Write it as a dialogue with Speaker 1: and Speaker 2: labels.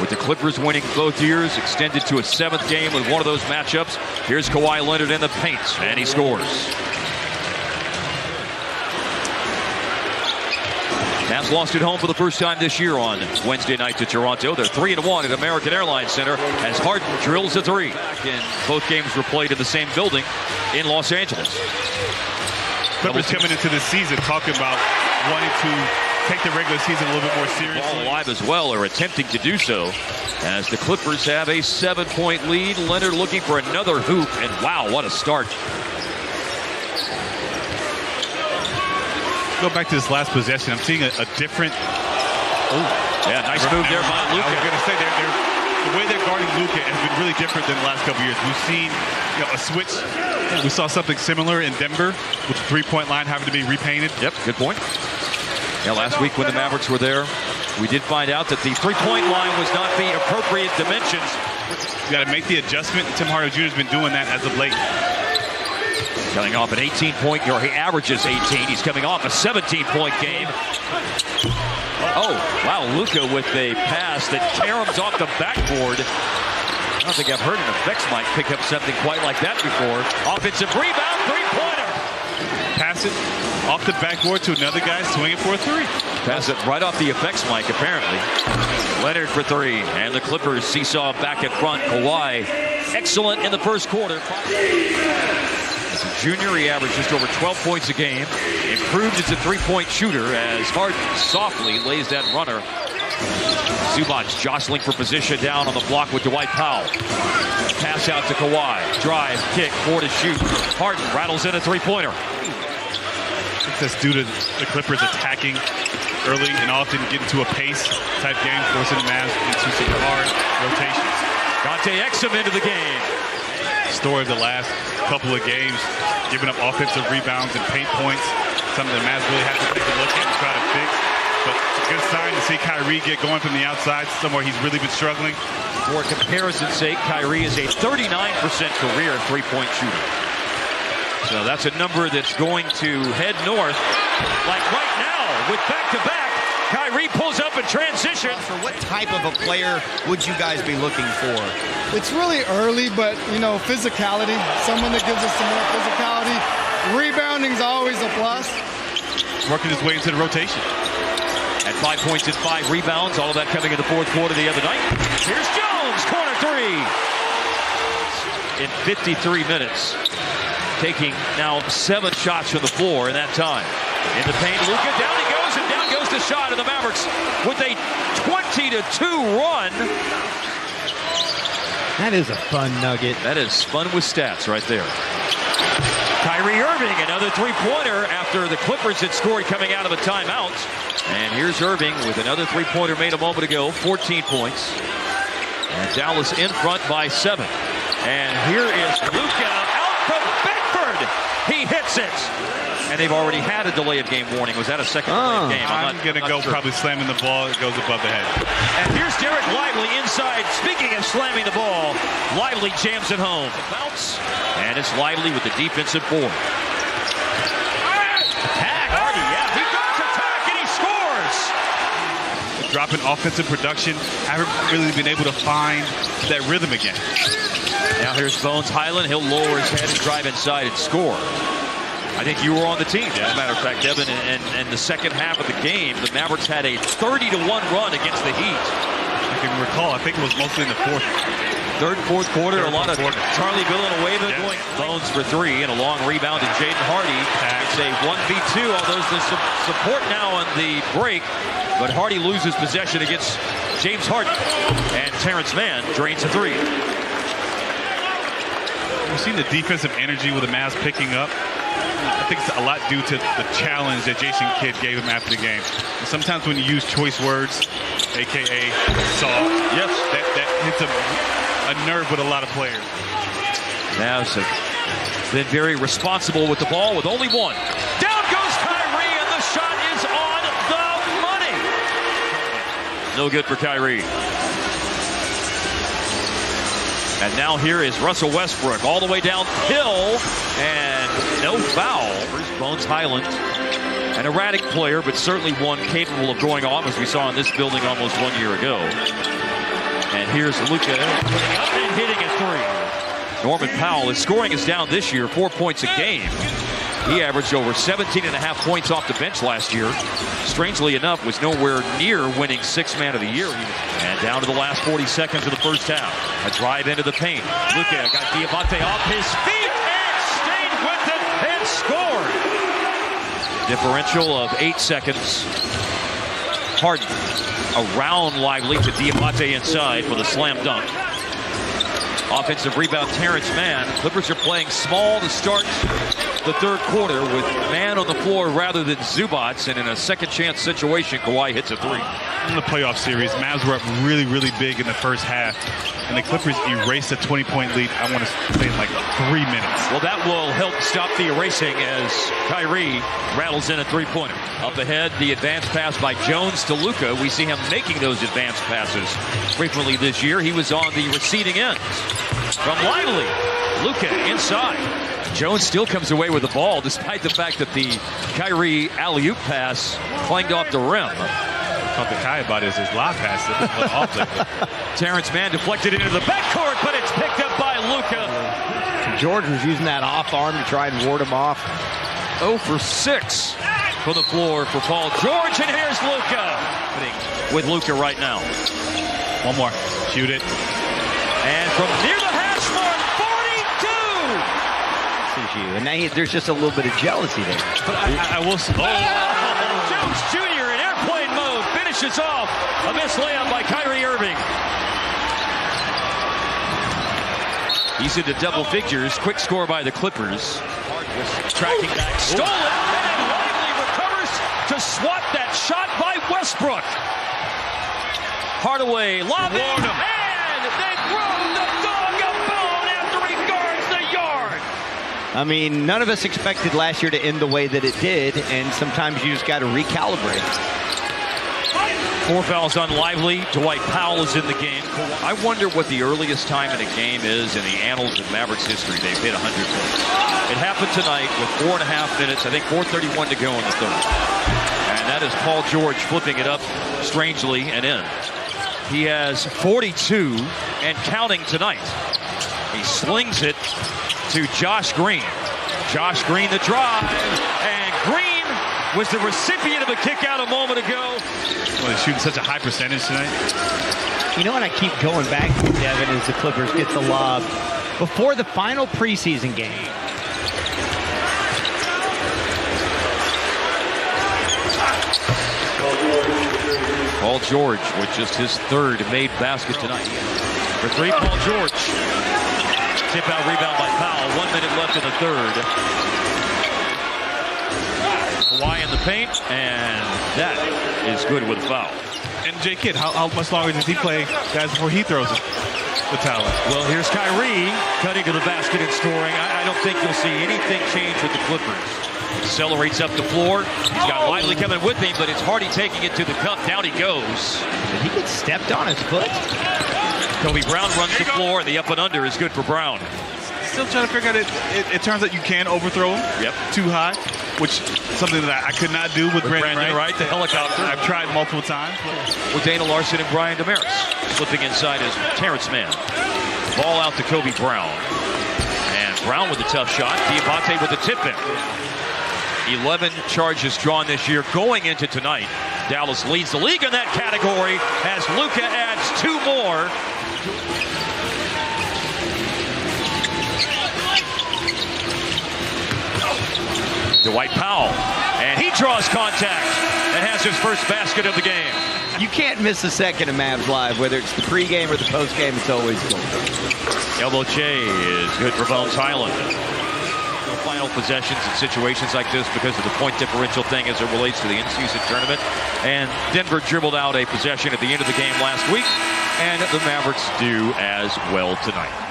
Speaker 1: with the Clippers winning both years, extended to a 7th game with one of those matchups. Here's Kawhi Leonard in the paint, and he scores. Mavs lost at home for the first time this year on Wednesday night to Toronto. They're 3-1 at American Airlines Center as Harden drills a 3. And both games were played in the same building in Los Angeles.
Speaker 2: Clippers coming into this season talking about wanting to take the regular season a little bit more seriously.
Speaker 1: Ball alive as well, or attempting to do so, as the Clippers have a 7-point lead. Leonard looking for another hoop, and wow, what a start.
Speaker 2: Go back to this last possession. I'm seeing a different.
Speaker 1: Oh, yeah, nice move there by Luka.
Speaker 2: I was going to say the way they're guarding Luka has been really different than the last couple years. We've seen a switch. We saw something similar in Denver with the 3-point line having to be repainted.
Speaker 1: Yep, good point. Yeah, last week when the Mavericks were there, we did find out that the 3-point line was not the appropriate dimensions.
Speaker 2: You got to make the adjustment. Tim Hardaway Jr. has been doing that as of late.
Speaker 1: Coming off an 18-point, he averages 18. He's coming off a 17-point game. Oh, wow, Luka with a pass that caroms off the backboard. I don't think I've heard an effects mic pick up something quite like that before. Offensive rebound, 3-pointer.
Speaker 2: Pass it off the backboard to another guy, swing it for a 3.
Speaker 1: Pass it right off the effects mic, apparently. Leonard for 3, and the Clippers seesaw back in front. Kawhi, excellent in the first quarter. As a junior, he averaged just over 12 points a game. Improved as a 3-point shooter as Harden softly lays that runner. Zubac jostling for position down on the block with Dwight Powell. Pass out to Kawhi. Drive, kick, 4 to shoot. Harden rattles in a 3-pointer.
Speaker 2: I think that's due to the Clippers attacking early and often get into a pace type game, forcing the Mavs into some hard rotations.
Speaker 1: Dante Exum into the game.
Speaker 2: Story of the last couple of games, giving up offensive rebounds and paint points. Something the Mavs really have to take a look at and try to fix. But it's a good sign to see Kyrie get going from the outside, somewhere he's really been struggling.
Speaker 1: For comparison's sake, Kyrie is a 39% career 3-point shooter. So that's a number that's going to head north. Like right now, with back-to-back, Kyrie pulls up in transition.
Speaker 3: For what type of a player would you guys be looking for?
Speaker 4: It's really early, but, physicality. Someone that gives us some more physicality. Rebounding's always a plus.
Speaker 2: Working his way into the rotation.
Speaker 1: At 5 points and 5 rebounds, all of that coming in the fourth quarter the other night. Here's Jones, corner 3. In 53 minutes, taking now 7 shots from the floor in that time. In the paint, Luka, down he goes, and down goes the shot, and the Mavericks with a 20-2 run.
Speaker 5: That is a fun nugget.
Speaker 1: That is fun with stats right there. Kyrie Irving, another 3-pointer after the Clippers had scored coming out of a timeout. And here's Irving with another 3-pointer made a moment ago, 14 points. And Dallas in front by 7. And here is Luka out from Bedford. He hits it. And they've already had a delay of game warning. Was that a second delay of game?
Speaker 2: I'm going to go sure. Probably slamming the ball. It goes above the head.
Speaker 1: And here's Derek Lively inside. Speaking of slamming the ball, Lively jams it home. Bounce. And it's Lively with the defensive board. Attack. Hardy, yeah. He does attack and he scores.
Speaker 2: Dropping offensive production. Haven't really been able to find that rhythm again.
Speaker 1: Now here's Bones Highland. He'll lower his head and drive inside and score. I think you were on the team, as a matter of fact, Devin, and the second half of the game, the Mavericks had a 30-1 run against the Heat.
Speaker 2: I can recall, I think it was mostly in the
Speaker 1: third and fourth quarter, a lot of Charlie Villanueva going Bones for 3, and a long rebound to Jaden Hardy. It's a 1v2, although there's some support now on the break, but Hardy loses possession against James Harden, and Terrence Mann drains a 3.
Speaker 2: We've seen the defensive energy with the Mavs picking up. I think it's a lot due to the challenge that Jason Kidd gave him after the game. And sometimes when you use choice words, a.k.a. soft,
Speaker 1: yes,
Speaker 2: that hits a nerve with a lot of players.
Speaker 1: Mavs have been very responsible with the ball with only 1. Down goes Kyrie, and the shot is on the money. No good for Kyrie. And now here is Russell Westbrook all the way downhill, and no foul. Here's Bones Highland, an erratic player, but certainly one capable of going off, as we saw in this building almost 1 year ago. And here's Luka putting up and hitting a three. Norman Powell, his scoring is down this year, 4 points a game. He averaged over 17.5 points off the bench last year. Strangely enough, was nowhere near winning Sixth Man of the Year. And down to the last 40 seconds of the first half. A drive into the paint. Luka got Diamante off his feet and stayed with it and scored. Differential of 8 seconds. Harden around Lively to Diamante inside for the slam dunk. Offensive rebound, Terrence Mann. Clippers are playing small to start the third quarter with Mann on the floor rather than Zubats. And in a second chance situation, Kawhi hits a three.
Speaker 2: In the playoff series, Mavs were up really, really big in the first half. And the Clippers erased a 20-point lead, I want to say, in like 3 minutes.
Speaker 1: Well, that will help stop the erasing as Kyrie rattles in a three-pointer. Up ahead, the advance pass by Jones to Luka. We see him making those advanced passes frequently this year. He was on the receiving end. From Lively, Luka inside. Jones still comes away with the ball despite the fact that the Kyrie alley-oop pass clanged off the rim.
Speaker 2: Talk to Kai about his lob pass.
Speaker 1: Terrence Mann deflected into the backcourt, but it's picked up by Luka.
Speaker 5: George was using that off arm to try and ward him off.
Speaker 1: 0 for 6 from the floor for Paul George, and here's Luka. With Luka right now.
Speaker 2: One more. Shoot it.
Speaker 1: And from near the hash mark, 42!
Speaker 5: And now there's just a little bit of jealousy there.
Speaker 2: But I will say.
Speaker 1: Jones Jr. in airplane mode finishes off a missed layup by Kyrie Irving. He's into double figures. Quick score by the Clippers. Tracking back, stole it, and then Lively recovers to swat that shot by Westbrook. Hardaway lobbing, and they throw the dog a bone after he guards the yard.
Speaker 5: I mean, none of us expected last year to end the way that it did, and sometimes you just got to recalibrate.
Speaker 1: 4 fouls on Lively. Dwight Powell is in the game. I wonder what the earliest time in a game is in the annals of Mavericks history they've hit 100 points. It happened tonight with 4.5 minutes, I think 4:31 to go in the third. And that is Paul George flipping it up strangely and in. He has 42 and counting tonight. He slings it to Josh Green. Josh Green the drive, and Green was the recipient of a kick out a moment ago.
Speaker 2: Well, they're shooting such a high percentage tonight.
Speaker 5: You know what I keep going back to, Devin, is the Clippers get the lob before the final preseason game.
Speaker 1: Paul George with just his third made basket tonight. For 3, Paul George. Tip out rebound by Powell. 1 minute left in the third. Kawhi in the paint, and that is good with a foul.
Speaker 2: And J. Kidd, how much longer does he play, guys, before he throws the towel?
Speaker 1: Well, here's Kyrie cutting to the basket and scoring. I don't think you'll see anything change with the Clippers. Accelerates up the floor. He's got Lively coming with him, but it's Hardy taking it to the cup. Down he goes.
Speaker 5: Did he get stepped on his foot?
Speaker 1: Kobe Brown runs the floor, and the up and under is good for Brown.
Speaker 2: Still trying to figure out it turns out you can overthrow him too high, which is something that I could not do with Brandon Wright.
Speaker 1: The helicopter.
Speaker 2: I've tried multiple times.
Speaker 1: With Dana Larson and Brian Damaris. Slipping inside is Terrence Mann. Ball out to Kobe Brown. And Brown with a tough shot. Diamante with the tip in. 11 charges drawn this year going into tonight. Dallas leads the league in that category as Luka adds 2 more. Dwight Powell, and he draws contact and has his first basket of the game.
Speaker 5: You can't miss a second of Mavs Live, whether it's the pregame or the postgame, it's always good.
Speaker 1: Elbow J is good for Bones Highland. Final possessions in situations like this because of the point differential thing as it relates to the in-season tournament. And Denver dribbled out a possession at the end of the game last week, and the Mavericks do as well tonight.